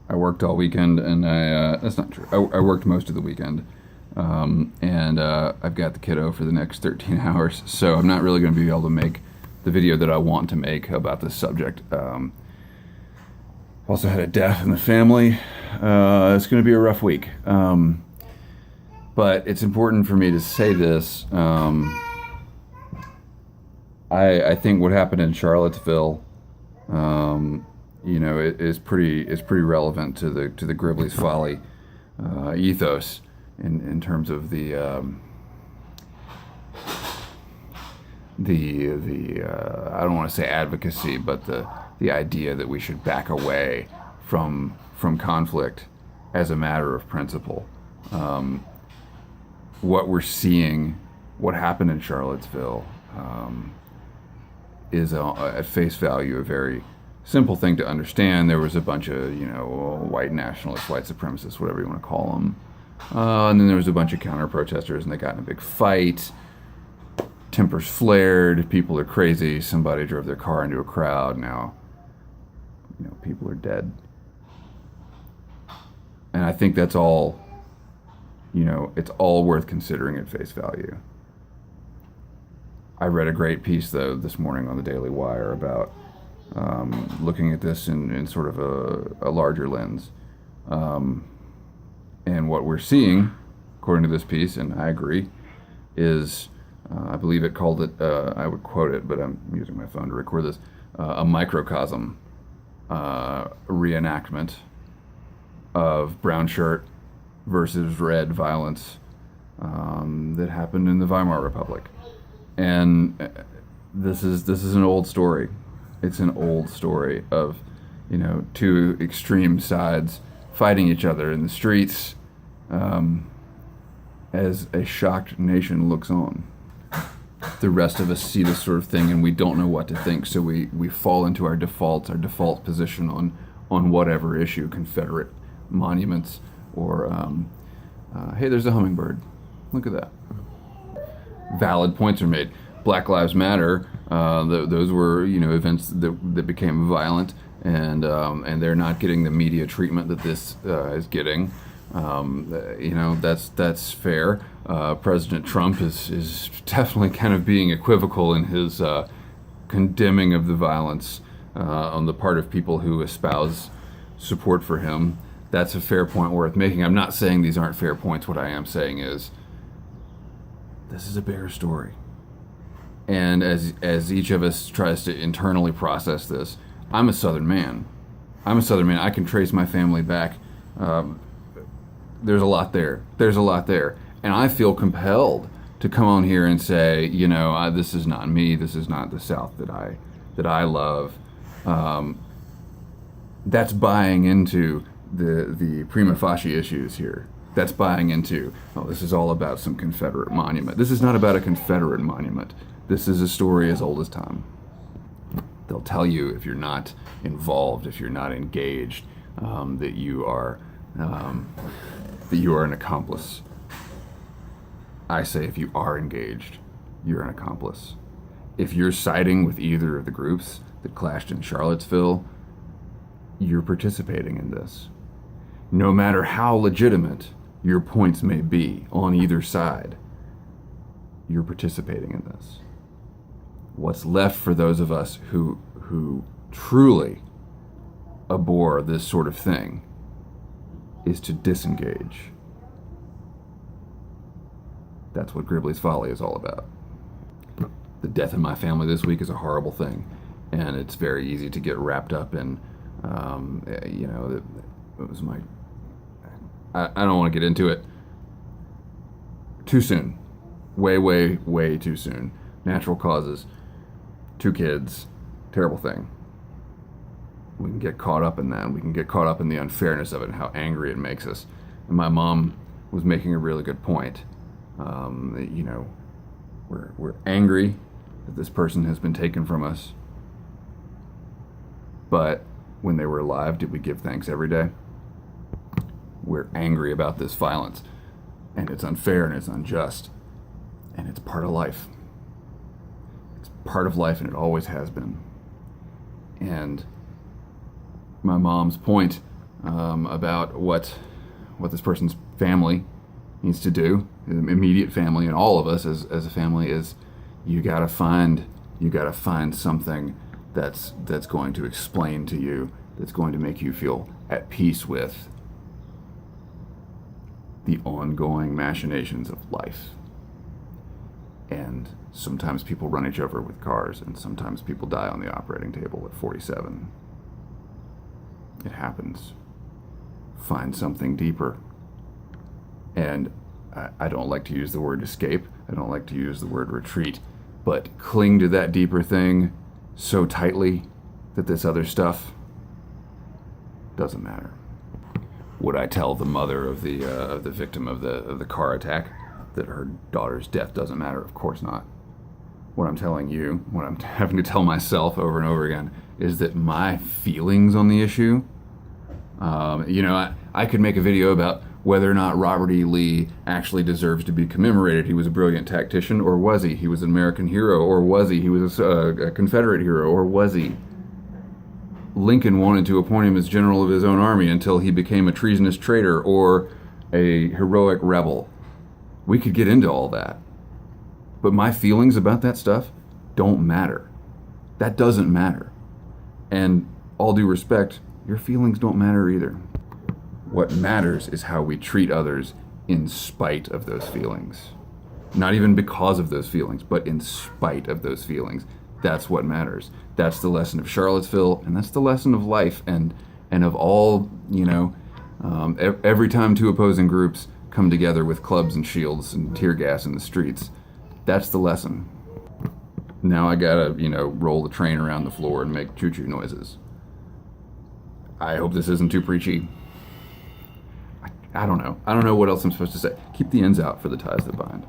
I worked all weekend, and that's not true. I worked most of the weekend, and I've got the kiddo for the next 13 hours, so I'm not really going to be able to make the video that I want to make about this subject. Also had a death in the family. It's going to be a rough week, but it's important for me to say this. I think what happened in Charlottesville, is pretty relevant to the Gribley's Folly ethos in terms of the I don't want to say advocacy, but the idea that we should back away from conflict as a matter of principle. What we're seeing, what happened in Charlottesville, is at face value a very simple thing to understand. There was a bunch of white nationalists, white supremacists, whatever you want to call them, and then there was a bunch of counter protesters, and they got in a big fight. Tempers flared. People are crazy. Somebody drove their car into a crowd. Now, people are dead. And I think that's all. It's all worth considering at face value. I read a great piece, though, this morning on the Daily Wire about looking at this in sort of a larger lens. And what we're seeing, according to this piece, and I agree, is, I believe it called it, I would quote it, but I'm using my phone to record this, a microcosm reenactment of brown shirt versus red violence that happened in the Weimar Republic. And this is an old story. It's an old story of, two extreme sides fighting each other in the streets, as a shocked nation looks on. The rest of us see this sort of thing, and we don't know what to think, so we fall into our default position on whatever issue, Confederate monuments, or hey, there's a hummingbird. Look at that. Valid points are made. Black Lives Matter. Those were events that became violent, and they're not getting the media treatment that this is getting. That's fair. President Trump is definitely kind of being equivocal in his condemning of the violence on the part of people who espouse support for him. That's a fair point worth making. I'm not saying these aren't fair points. What I am saying is, this is a bigger story. And as each of us tries to internally process this, I'm a Southern man. I can trace my family back. There's a lot there. And I feel compelled to come on here and say, this is not me. This is not the South that I love. That's buying into the prima facie issues here. That's buying into, this is all about some Confederate monument. This is not about a Confederate monument. This is a story as old as time. They'll tell you, if you're not involved, if you're not engaged, that you are an accomplice. I say, if you are engaged, you're an accomplice. If you're siding with either of the groups that clashed in Charlottesville, you're participating in this. No matter how legitimate your points may be on either side, you're participating in this. What's left for those of us who truly abhor this sort of thing is to disengage. That's what Gribley's Folly is all about. The death in my family this week is a horrible thing, and it's very easy to get wrapped up in, it was my, I don't want to get into it. Too soon. Way too soon. Natural causes. 2 kids. Terrible thing. We can get caught up in that. We can get caught up in the unfairness of it and how angry it makes us. And my mom was making a really good point. We're angry that this person has been taken from us. But when they were alive, did we give thanks every day? We're angry about this violence, and it's unfair and it's unjust, and it's part of life. It's part of life, and it always has been. And my mom's point about what this person's family needs to do, immediate family, and all of us as a family, is you gotta find something that's going to explain to you, that's going to make you feel at peace with the ongoing machinations of life. And sometimes people run each other with cars, and sometimes people die on the operating table at 47. It happens. Find something deeper. And I don't like to use the word escape. I don't like to use the word retreat. But cling to that deeper thing so tightly that this other stuff doesn't matter. Would I tell the mother of the victim of the car attack that her daughter's death doesn't matter? Of course not. What I'm telling you, what I'm having to tell myself over and over again, is that my feelings on the issue, I could make a video about whether or not Robert E. Lee actually deserves to be commemorated. He was a brilliant tactician, or was he? He was an American hero, or was he? He was a Confederate hero, or was he? Lincoln wanted to appoint him as general of his own army until he became a treasonous traitor or a heroic rebel. We could get into all that. But my feelings about that stuff don't matter. That doesn't matter. And all due respect, your feelings don't matter either. What matters is how we treat others in spite of those feelings. Not even because of those feelings, but in spite of those feelings. That's what matters. That's the lesson of Charlottesville, and that's the lesson of life, and of all, every time two opposing groups come together with clubs and shields and tear gas in the streets. That's the lesson. Now I gotta, roll the train around the floor and make choo-choo noises. I hope this isn't too preachy. I don't know. I don't know what else I'm supposed to say. Keep the ends out for the ties that bind.